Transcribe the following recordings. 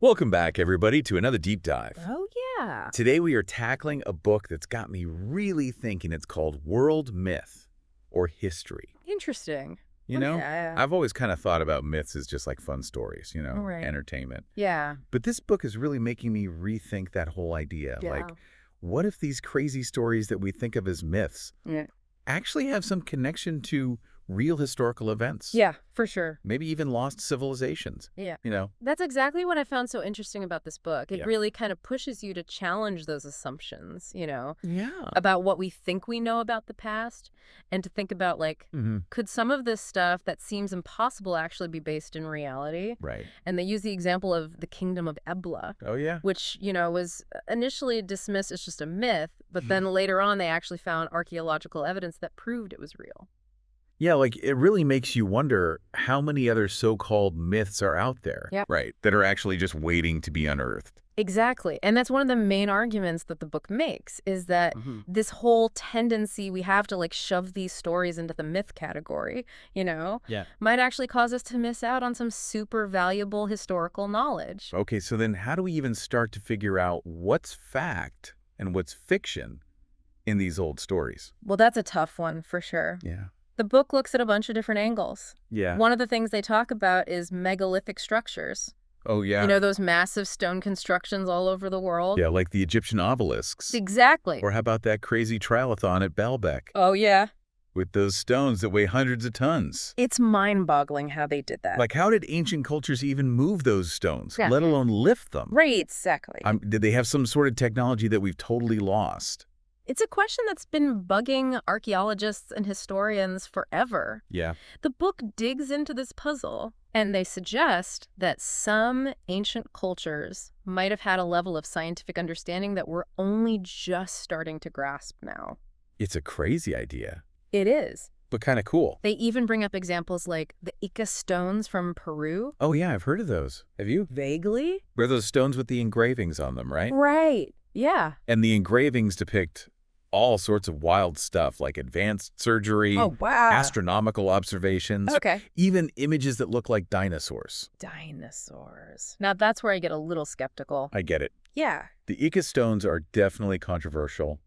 Welcome back, everybody, to another deep dive. Oh, yeah. Today we are tackling a book that's got me really thinking. It's called World Myth or History. Interesting. You know, Yeah. I've always kind of thought about myths as just like fun stories, Right. entertainment. Yeah. But this book is really making me rethink that whole idea. Yeah. Like, what if these crazy stories that we think of as myths Yeah. actually have some connection to real historical events? Yeah, for sure. Maybe even lost civilizations. Yeah. You know? That's exactly what I found so interesting about this book. It Yeah. really kind of pushes you to challenge those assumptions, Yeah. about what we think we know about the past, and to think about, like, could some of this stuff that seems impossible actually be based in reality? Right. And they use the example of the kingdom of Ebla, Oh, yeah. which, was initially dismissed as just a myth, but then later on they actually found archaeological evidence that proved it was real. Yeah, like it really makes you wonder how many other so-called myths are out there, Yep. right, that are actually just waiting to be unearthed. Exactly. And that's one of the main arguments that the book makes, is that this whole tendency we have to, like, shove these stories into the myth category, Yeah. might actually cause us to miss out on some super valuable historical knowledge. Okay, so then how do we even start to figure out what's fact and what's fiction in these old stories? Well, that's a tough one for sure. Yeah. The book looks at a bunch of different angles. Yeah. One of the things they talk about is megalithic structures. Oh, yeah. Those massive stone constructions all over the world? Yeah, like the Egyptian obelisks. Exactly. Or how about that crazy triathlon at Baalbek Oh, yeah. with those stones that weigh hundreds of tons? It's mind-boggling how they did that. Like, how did ancient cultures even move those stones, Yeah. let alone lift them? Right, exactly. Did they have some sort of technology that we've totally lost? It's a question that's been bugging archaeologists and historians forever. Yeah. The book digs into this puzzle, and they suggest that some ancient cultures might have had a level of scientific understanding that we're only just starting to grasp now. It's a crazy idea, It is. but kind of cool. They even bring up examples like the Ica stones from Peru. Oh, yeah, I've heard of those. Have you? Vaguely? They're those stones with the engravings on them, right? Right. Yeah. And the engravings depict all sorts of wild stuff, like advanced surgery, Oh, wow. astronomical observations, Okay. even images that look like dinosaurs. Dinosaurs. Now, that's where I get a little skeptical. I get it. Yeah. The Ica stones are definitely controversial.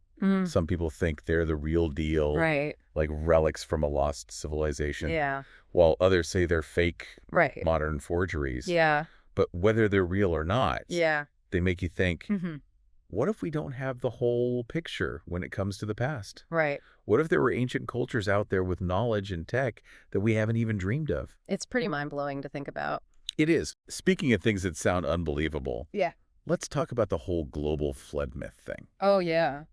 Some people think they're the real deal, Right. like relics from a lost civilization, Yeah. while others say they're fake Right. modern forgeries. Yeah. But whether they're real or not, Yeah. they make you think, Mm-hmm. what if we don't have the whole picture when it comes to the past? Right. What if there were ancient cultures out there with knowledge and tech that we haven't even dreamed of? It's pretty mind-blowing to think about. It is. Speaking of things that sound unbelievable, Yeah. let's talk about the whole global flood myth thing. Oh, yeah.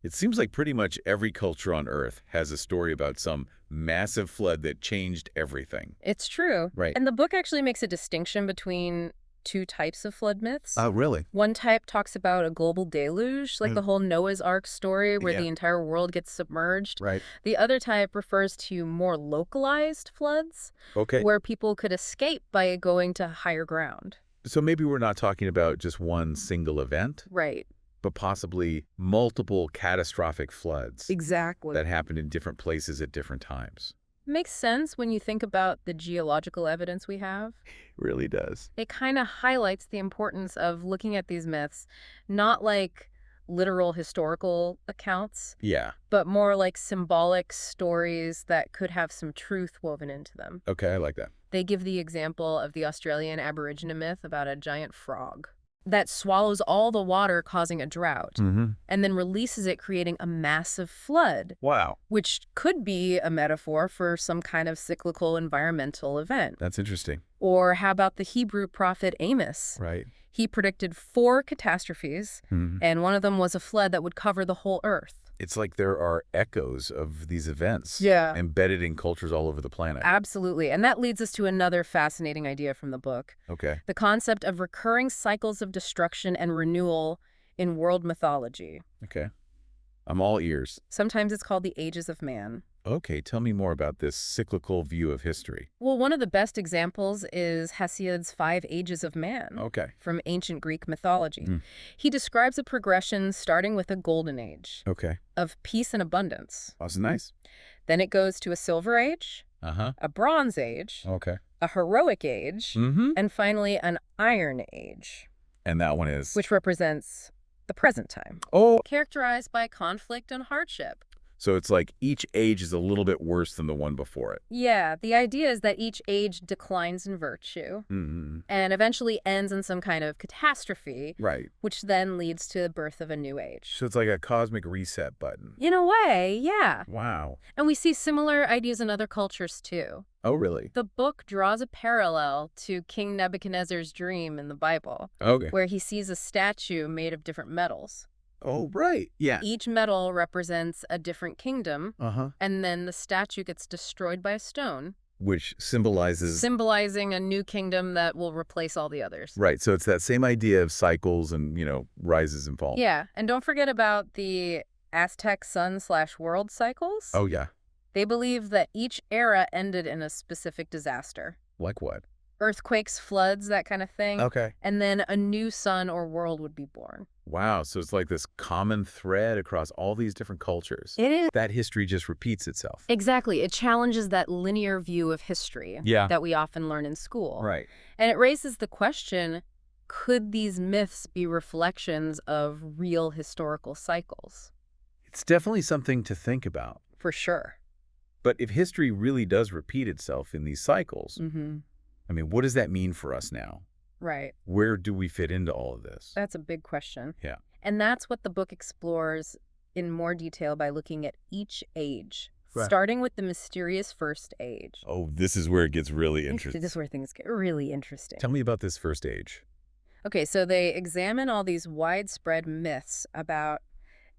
It seems like pretty much every culture on Earth has a story about some massive flood that changed everything. It's true. Right. And the book actually makes a distinction between two types of flood myths. Really? One type talks about a global deluge, like the whole Noah's Ark story where Yeah. the entire world gets submerged. Right. The other type refers to more localized floods, Okay. where people could escape by going to higher ground. So maybe we're not talking about just one single event, Right. but possibly multiple catastrophic floods Exactly. that happened in different places at different times. Makes sense when you think about the geological evidence we have. Really does. It kind of highlights the importance of looking at these myths, not like literal historical accounts, Yeah. but more like symbolic stories that could have some truth woven into them. Okay, I like that. They give the example of the Australian Aborigine myth about a giant frog that swallows all the water, causing a drought, and then releases it, creating a massive flood, Wow. which could be a metaphor for some kind of cyclical environmental event. That's interesting. Or how about the Hebrew prophet Amos? Right. He predicted 4 catastrophes, and one of them was a flood that would cover the whole earth. It's like there are echoes of these events Yeah. embedded in cultures all over the planet. Absolutely. And that leads us to another fascinating idea from the book, Okay. the concept of recurring cycles of destruction and renewal in world mythology. Okay. I'm all ears. Sometimes it's called the ages of man. Okay, tell me more about this cyclical view of history. Well, one of the best examples is Hesiod's 5 Ages of Man Okay. from ancient Greek mythology. He describes a progression starting with a golden age Okay. of peace and abundance. That's nice. Then it goes to a silver age, Uh-huh. a Bronze Age, Okay. a Heroic Age, Mm-hmm. and finally an Iron Age, And that one is... which represents the present time, Oh! characterized by conflict and hardship. So it's like each age is a little bit worse than the one before it. Yeah, the idea is that each age declines in virtue Mm-hmm. and eventually ends in some kind of catastrophe, Right. which then leads to the birth of a new age. So it's like a cosmic reset button. In a way, yeah. Wow. And we see similar ideas in other cultures, too. Oh, really? The book draws a parallel to King Nebuchadnezzar's dream in the Bible, Okay. where he sees a statue made of different metals. Oh, right. Yeah. Each metal represents a different kingdom, Uh-huh. and then the statue gets destroyed by a stone, Which symbolizes... symbolizing a new kingdom that will replace all the others. Right. So it's that same idea of cycles and, rises and falls. Yeah, and don't forget about the Aztec sun/world cycles. Oh, yeah. They believe that each era ended in a specific disaster. Like what? Earthquakes, floods, that kind of thing. Okay. And then a new sun or world would be born. Wow. So it's like this common thread across all these different cultures. It is. That history just repeats itself. Exactly. It challenges that linear view of history Yeah. that we often learn in school. Right. And it raises the question, could these myths be reflections of real historical cycles? It's definitely something to think about. For sure. But if history really does repeat itself in these cycles, Mm-hmm. I mean, what does that mean for us now? Right. Where do we fit into all of this? That's a big question. Yeah. And that's what the book explores in more detail by looking at each age, Right. starting with the mysterious first age. Oh, this is where it gets really interesting. This is where things get really interesting. Tell me about this first age. Okay, so they examine all these widespread myths about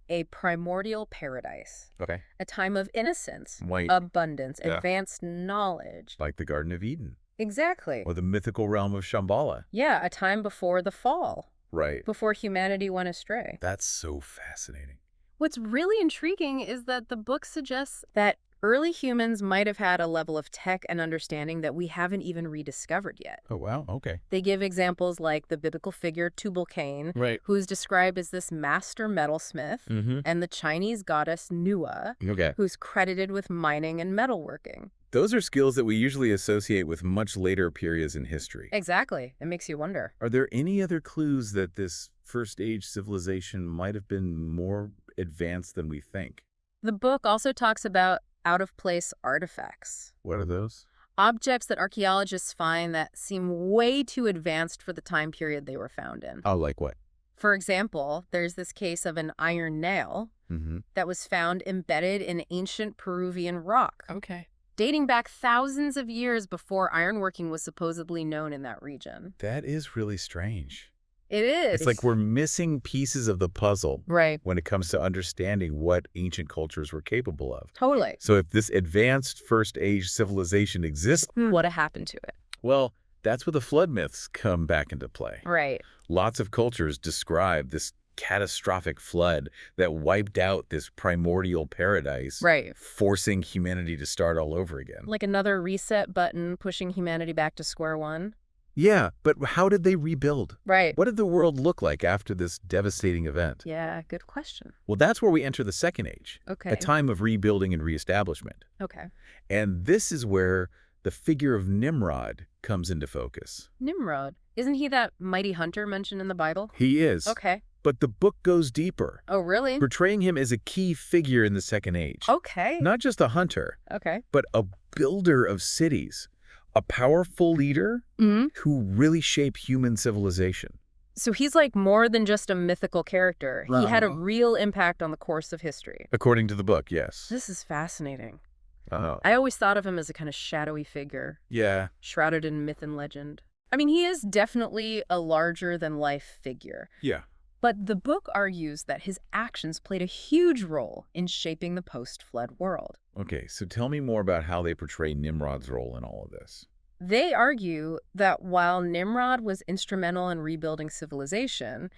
a primordial paradise, Okay. a time of innocence, White. abundance, Yeah. advanced knowledge. Like the Garden of Eden. Exactly. Or the mythical realm of Shambhala. Yeah, a time before the fall, Right. before humanity went astray. That's so fascinating. What's really intriguing is that the book suggests that early humans might have had a level of tech and understanding that we haven't even rediscovered yet. Oh, wow. Okay. They give examples like the biblical figure Tubal-Cain, Right. who is described as this master metalsmith, Mm-hmm. and the Chinese goddess Nua, Okay. who's credited with mining and metalworking. Those are skills that we usually associate with much later periods in history. Exactly. It makes you wonder. Are there any other clues that this first age civilization might have been more advanced than we think? The book also talks about out-of-place artifacts. What are those? Objects that archaeologists find that seem way too advanced for the time period they were found in. Oh, like what? For example, there's this case of an iron nail Mm-hmm. that was found embedded in ancient Peruvian rock, Okay. dating back thousands of years before ironworking was supposedly known in that region. That is really strange. It is. It's like we're missing pieces of the puzzle Right. when it comes to understanding what ancient cultures were capable of. Totally. So if this advanced first age civilization exists, What happened to it? well, that's where the flood myths come back into play. Right. Lots of cultures describe this catastrophic flood that wiped out this primordial paradise, Right. forcing humanity to start all over again. Like another reset button pushing humanity back to square one. Yeah, but how did they rebuild? Right. What did the world look like after this devastating event? Yeah, good question. Well, that's where we enter the second age, Okay. a time of rebuilding and reestablishment. Okay. And this is where the figure of Nimrod comes into focus. Nimrod. Isn't he that mighty hunter mentioned in the Bible? He is. Okay. But the book goes deeper, Oh, really? portraying him as a key figure in the second age. Okay. Not just a hunter, Okay. but a builder of cities, a powerful leader Mm-hmm. who really shaped human civilization. So he's like more than just a mythical character. He had a real impact on the course of history. According to the book, yes. This is fascinating. Oh. I always thought of him as a kind of shadowy figure, Yeah. shrouded in myth and legend. I mean, he is definitely a larger-than-life figure. Yeah. But the book argues that his actions played a huge role in shaping the post-flood world. Okay, so tell me more about how they portray Nimrod's role in all of this. They argue that while Nimrod was instrumental in rebuilding civilization,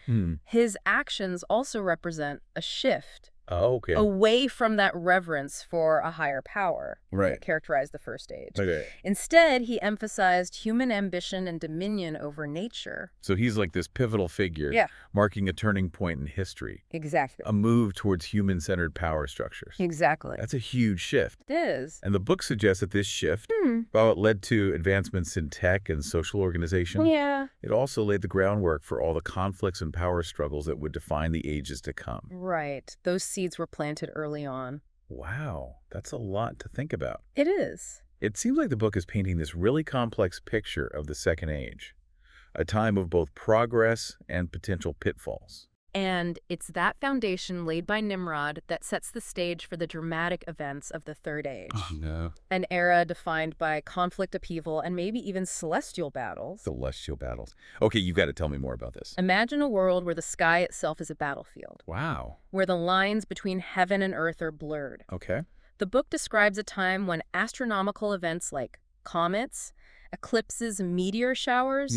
his actions also represent a shift Oh, okay. away from that reverence for a higher power Right. that characterized the First Age. Okay. Instead, he emphasized human ambition and dominion over nature. So he's like this pivotal figure, Yeah. marking a turning point in history, Exactly. a move towards human-centered power structures. Exactly. That's a huge shift. It is. And the book suggests that this shift, while it led to advancements in tech and social organization, Yeah. it also laid the groundwork for all the conflicts and power struggles that would define the ages to come. Right. Those seeds were planted early on. Wow, that's a lot to think about. It is. It seems like the book is painting this really complex picture of the Second Age, a time of both progress and potential pitfalls. And it's that foundation laid by Nimrod that sets the stage for the dramatic events of the Third Age. No. An era defined by conflict, upheaval, and maybe even celestial battles. Celestial battles. Okay, you've got to tell me more about this. Imagine a world where the sky itself is a battlefield, Wow. where the lines between heaven and earth are blurred. Okay. The book describes a time when astronomical events like comets, eclipses, meteor showers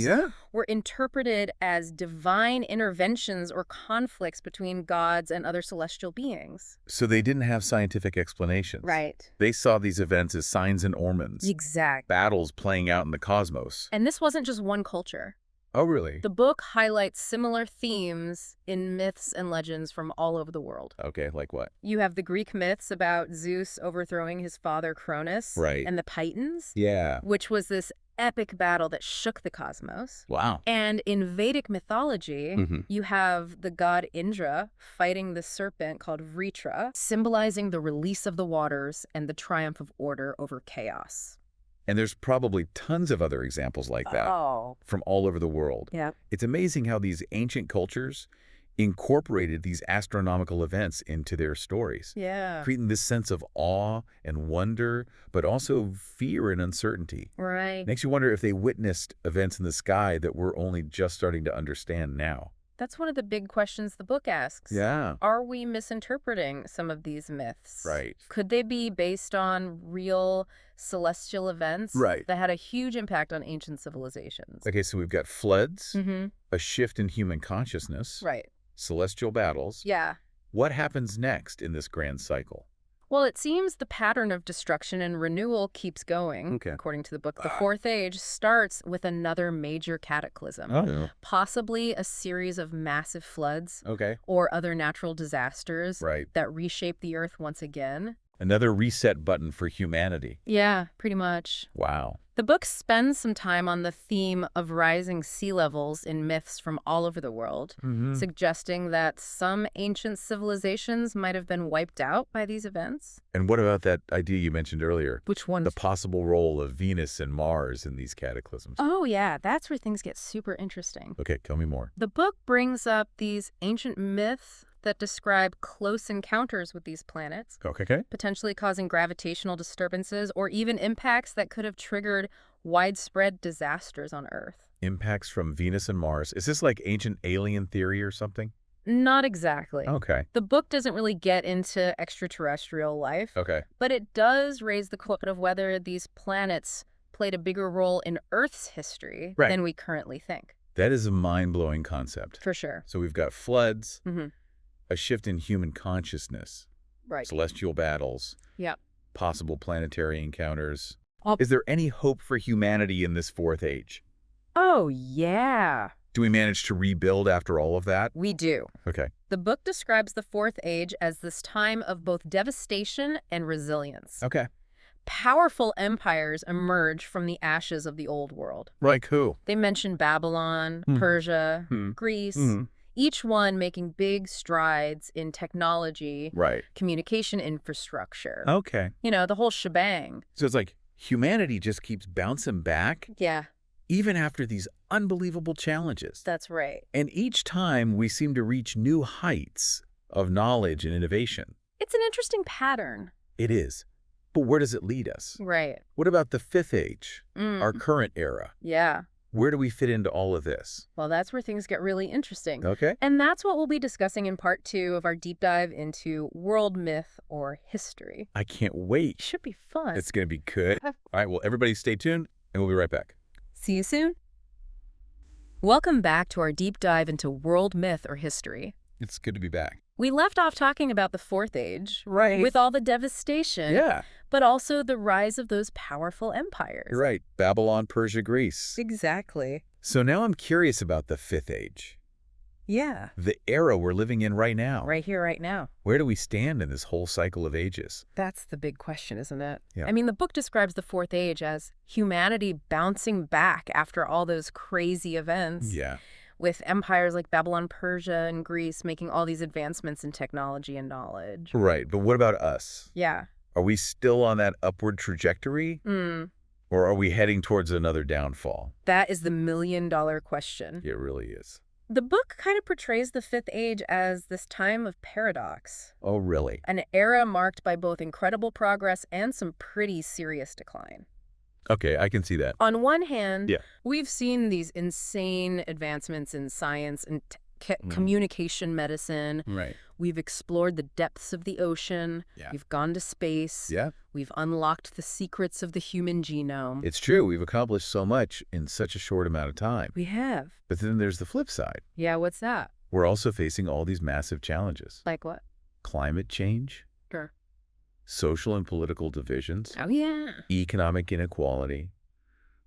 were interpreted as divine interventions or conflicts between gods and other celestial beings. So they didn't have scientific explanations. Right. They saw these events as signs and omens, Exact. battles playing out in the cosmos. And this wasn't just one culture. Oh, really? The book highlights similar themes in myths and legends from all over the world. Okay, like what? You have the Greek myths about Zeus overthrowing his father Cronus Right. and the Titans, Yeah. which was this epic battle that shook the cosmos. Wow. And in Vedic mythology, you have the god Indra fighting the serpent called Vritra, symbolizing the release of the waters and the triumph of order over chaos. And there's probably tons of other examples like that Oh. from all over the world. Yeah. It's amazing how these ancient cultures incorporated these astronomical events into their stories, Yeah. creating this sense of awe and wonder, but also fear and uncertainty. Right. Makes you wonder if they witnessed events in the sky that we're only just starting to understand now. That's one of the big questions the book asks. Yeah. Are we misinterpreting some of these myths? Right. Could they be based on real celestial events Right. that had a huge impact on ancient civilizations? Okay, so we've got floods, Mm-hmm. a shift in human consciousness, Right. celestial battles. Yeah. What happens next in this grand cycle? Well, it seems the pattern of destruction and renewal keeps going. Okay. According to the book, the Fourth Age starts with another major cataclysm, Oh, possibly a series of massive floods okay. or other natural disasters Right. that reshape the earth once again. Another reset button for humanity. Yeah, pretty much. Wow. The book spends some time on the theme of rising sea levels in myths from all over the world, suggesting that some ancient civilizations might have been wiped out by these events. And what about that idea you mentioned earlier? Which one? The possible role of Venus and Mars in these cataclysms. Oh, yeah, that's where things get super interesting. Okay, tell me more. The book brings up these ancient myths that describe close encounters with these planets, Okay. potentially causing gravitational disturbances or even impacts that could have triggered widespread disasters on Earth. Impacts from Venus and Mars. Is this like ancient alien theory or something? Not exactly. Okay. The book doesn't really get into extraterrestrial life, Okay. but it does raise the question of whether these planets played a bigger role in Earth's history Right. than we currently think. That is a mind-blowing concept. For sure. So we've got floods, Mm-hmm. a shift in human consciousness, Right. celestial battles, Yep. possible planetary encounters. Up. Is there any hope for humanity in this Fourth Age? Oh, yeah. Do we manage to rebuild after all of that? We do. Okay. The book describes the Fourth Age as this time of both devastation and resilience. Okay. Powerful empires emerge from the ashes of the old world. Like who? They mention Babylon, Hmm. Persia, Hmm. Greece, Mhm. each one making big strides in technology, Right. communication infrastructure. Okay. You know, the whole shebang. So it's like humanity just keeps bouncing back Yeah, even after these unbelievable challenges. that's right. And each time we seem to reach new heights of knowledge and innovation. It's an interesting pattern. It is. But where does it lead us? Right. What about the Fifth Age, Mm. our current era? Yeah. Where do we fit into all of this? Well, that's where things get really interesting. Okay. And that's what we'll be discussing in part 2 of our deep dive into world myth or history. I can't wait. Should be fun. It's going to be good. All right, well, everybody stay tuned, and we'll be right back. See you soon. Welcome back to our deep dive into world myth or history. It's good to be back. We left off talking about the Fourth Age, Right. with all the devastation, Yeah, but also the rise of those powerful empires. you're right. Babylon, Persia, Greece. Exactly. So now I'm curious about the Fifth Age, Yeah. the era we're living in right now. Right here, right now. Where do we stand in this whole cycle of ages? That's the big question, isn't it? Yeah. I mean, the book describes the Fourth Age as humanity bouncing back after all those crazy events. Yeah. With empires like Babylon, Persia, and Greece making all these advancements in technology and knowledge. Right, but what about us? Yeah. Are we still on that upward trajectory? Or are we heading towards another downfall? That is the million-dollar question. It really is. The book kind of portrays the Fifth Age as this time of paradox, Oh, really? an era marked by both incredible progress and some pretty serious decline. Okay, I can see that. On one hand, Yeah. we've seen these insane advancements in science and communication medicine. Right. We've explored the depths of the ocean. Yeah. We've gone to space. Yeah. We've unlocked the secrets of the human genome. It's true. We've accomplished so much in such a short amount of time. We have. But then there's the flip side. Yeah, what's that? We're also facing all these massive challenges. Like what? Climate change, Sure. social and political divisions, Oh, yeah. economic inequality,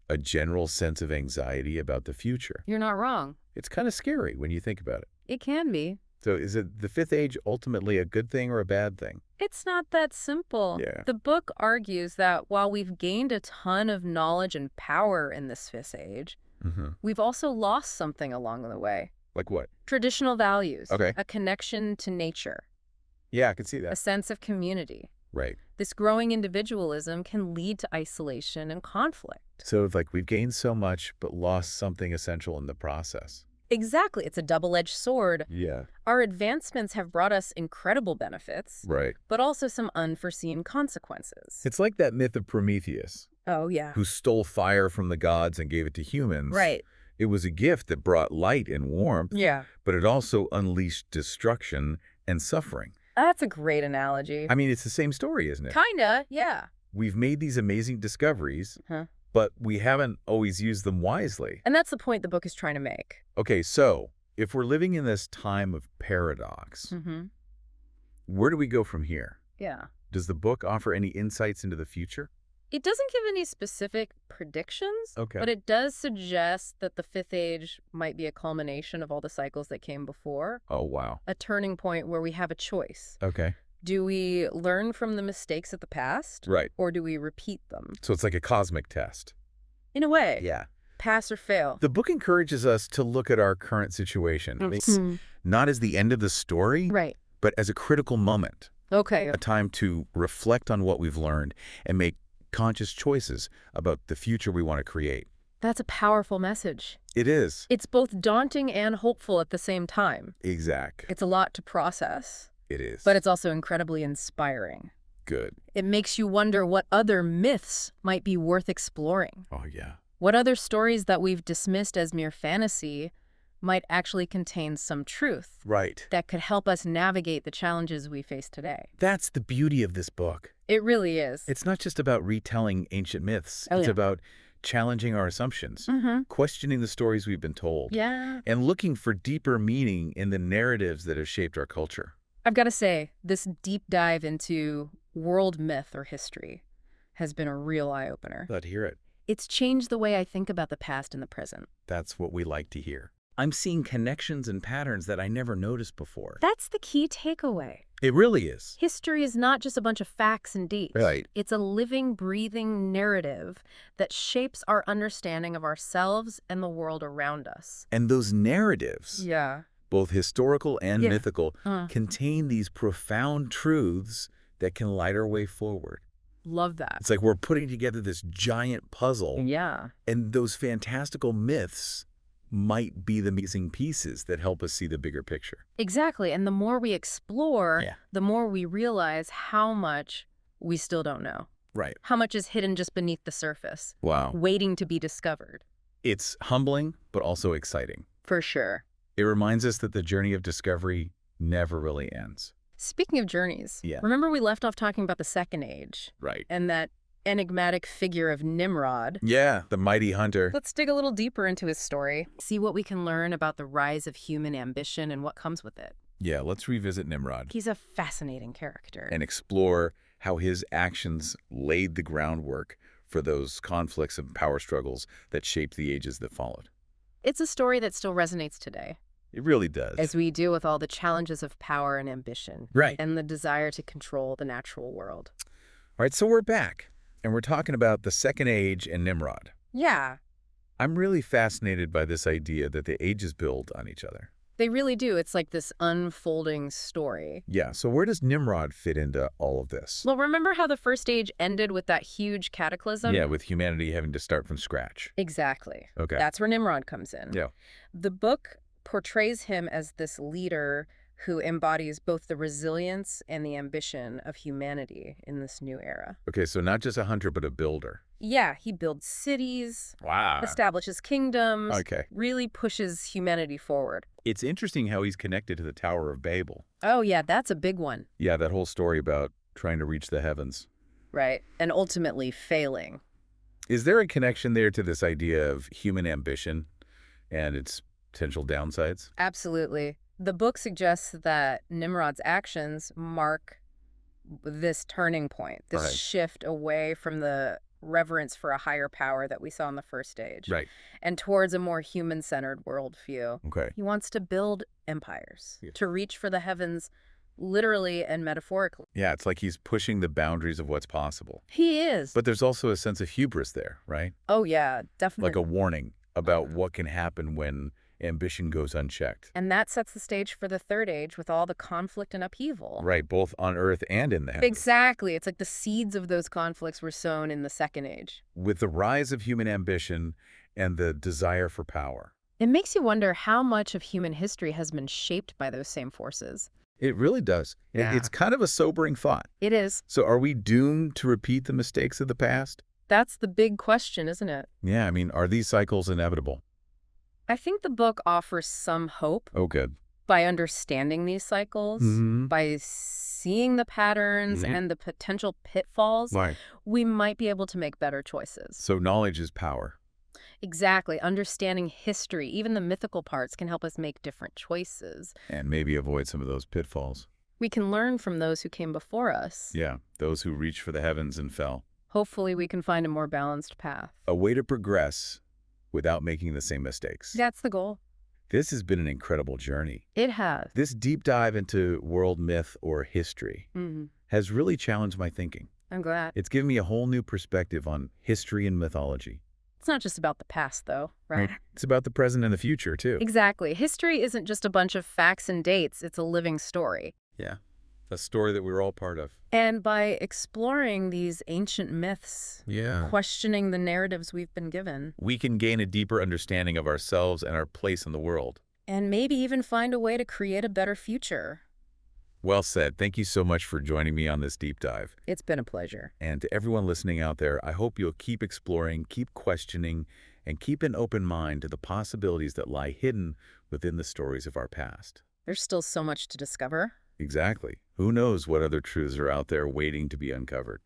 a general sense of anxiety about the future. You're not wrong. It's kind of scary when you think about it. It can be. So is it the Fifth Age ultimately a good thing or a bad thing? It's not that simple. Yeah. The book argues that while we've gained a ton of knowledge and power in this Fifth Age, we've also lost something along the way. Like what? Traditional values. Okay. A connection to nature. Yeah, I can see A that. sense of community. Right. This growing individualism can lead to isolation and conflict. So it's like we've gained so much but lost something essential in the process. Exactly. It's a double-edged sword. Yeah. Our advancements have brought us incredible benefits, Right. but also some unforeseen consequences. It's like that myth of Prometheus, Oh, yeah. who stole fire from the gods and gave it to humans. Right. It was a gift that brought light and warmth, Yeah. but it also unleashed destruction and suffering. That's a great analogy. I mean, it's the same story, isn't it? Kinda, yeah. We've made these amazing discoveries, Huh. but we haven't always used them wisely. And that's the point the book is trying to make. Okay, so if we're living in this time of paradox, Mm-hmm. where do we go from here? Yeah. Does the book offer any insights into the future? It doesn't give any specific predictions, Okay. but it does suggest that the Fifth Age might be a culmination of all the cycles that came before, Oh, wow. a turning point where we have a choice. Okay. Do we learn from the mistakes of the past, Right. or do we repeat them? So it's like a cosmic test. In a way, Yeah. pass or fail. The book encourages us to look at our current situation, not as the end of the story, Right. but as a critical moment, Okay. a time to reflect on what we've learned and make conscious choices about the future we want to create. That's a powerful message. It is. It's both daunting and hopeful at the same time. Exact. It's a lot to process, It is. but it's also incredibly inspiring. good. It makes you wonder what other myths might be worth exploring. Oh, yeah. What other stories that we've dismissed as mere fantasy might actually contain some truth Right. that could help us navigate the challenges we face today. That's the beauty of this book. It really is. It's not just about retelling ancient myths. Oh, it's yeah. about challenging our assumptions, questioning the stories we've been told, Yeah. and looking for deeper meaning in the narratives that have shaped our culture. I've got to say, this deep dive into world myth or history has been a real eye-opener. Glad to hear it. It's changed the way I think about the past and the present. That's what we like to hear. I'm seeing connections and patterns that I never noticed before. That's the key takeaway. It really is. History is not just a bunch of facts and dates. Right. It's a living, breathing narrative that shapes our understanding of ourselves and the world around us. And those narratives, Yeah. both historical and Yeah. mythical, contain these profound truths that can light our way forward. Love that. It's like we're putting together this giant puzzle, Yeah. and those fantastical myths might be the missing pieces that help us see the bigger picture. Exactly. And the more we explore, Yeah. the more we realize how much we still don't know. Right. How much is hidden just beneath the surface, Wow. waiting to be discovered. It's humbling, but also exciting. For sure. It reminds us that the journey of discovery never really ends. Speaking of journeys, Yeah. remember we left off talking about the Second Age Right. and that enigmatic figure of Nimrod? Yeah, the mighty hunter. Let's dig a little deeper into his story, see what we can learn about the rise of human ambition and what comes with it. Yeah, let's revisit Nimrod He's a fascinating character. and explore how his actions laid the groundwork for those conflicts and power struggles that shaped the ages that followed. It's a story that still resonates today, It really does. as we deal with all the challenges of power and ambition. Right. And the desire to control the natural world. All right, so we're back, and we're talking about the Second Age and Nimrod. Yeah, I'm really fascinated by this idea that the ages build on each other. they really do. It's like this unfolding story. Yeah, so where does Nimrod fit into all of this? Well, remember how the first age ended with that huge cataclysm? Yeah, with humanity having to start from scratch. Exactly. Okay. That's where Nimrod comes in. Yeah. The book portrays him as this leader who embodies both the resilience and the ambition of humanity in this new era. Okay, so not just a hunter, but a builder. Yeah, he builds cities, Wow. establishes kingdoms, Okay. really pushes humanity forward. It's interesting how he's connected to the Tower of Babel. Oh, yeah, that's a big one, Yeah, that whole story about trying to reach the heavens. right? And ultimately failing. Is there a connection there to this idea of human ambition and its potential downsides? Absolutely. The book suggests that Nimrod's actions mark this turning point, this Right. shift away from the reverence for a higher power that we saw in the first stage, Right. and towards a more human-centered worldview. Okay. He wants to build empires, Yeah. to reach for the heavens literally and metaphorically. Yeah, it's like he's pushing the boundaries of what's possible. He is. But there's also a sense of hubris there, right? Oh, yeah, definitely. Like a warning about what can happen when ambition goes unchecked. And that sets the stage for the third age with all the conflict and upheaval. Right, both on Earth and in the heavens. Exactly. It's like the seeds of those conflicts were sown in the second age. With the rise of human ambition and the desire for power. It makes you wonder how much of human history has been shaped by those same forces. It really does. Yeah. It's kind of a sobering thought. It is. So are we doomed to repeat the mistakes of the past? That's the big question, isn't it? Yeah, I mean, are these cycles inevitable? I think the book offers some hope Oh, good. by understanding these cycles, Mhm. by seeing the patterns Mhm. and the potential pitfalls. Right. We might be able to make better choices. So knowledge is power. Exactly. Understanding history, even the mythical parts, can help us make different choices. And maybe avoid some of those pitfalls. We can learn from those who came before us. Yeah, those who reached for the heavens and fell. Hopefully we can find a more balanced path. A way to progress without making the same mistakes. That's the goal. This has been an incredible journey. It has. This deep dive into world myth or history has really challenged my thinking. I'm glad. It's given me a whole new perspective on history and mythology. It's not just about the past, though, right? It's about the present and the future, too. Exactly. History isn't just a bunch of facts and dates. It's a living story. Yeah, a story that we're all part of. And by exploring these ancient myths, Yeah. questioning the narratives we've been given, We can gain a deeper understanding of ourselves and our place in the world. and maybe even find a way to create a better future. Well said. Thank you so much for joining me on this deep dive. It's been a pleasure. And to everyone listening out there, I hope you'll keep exploring, keep questioning, and keep an open mind to the possibilities that lie hidden within the stories of our past. There's still so much to discover. Exactly. Who knows what other truths are out there waiting to be uncovered?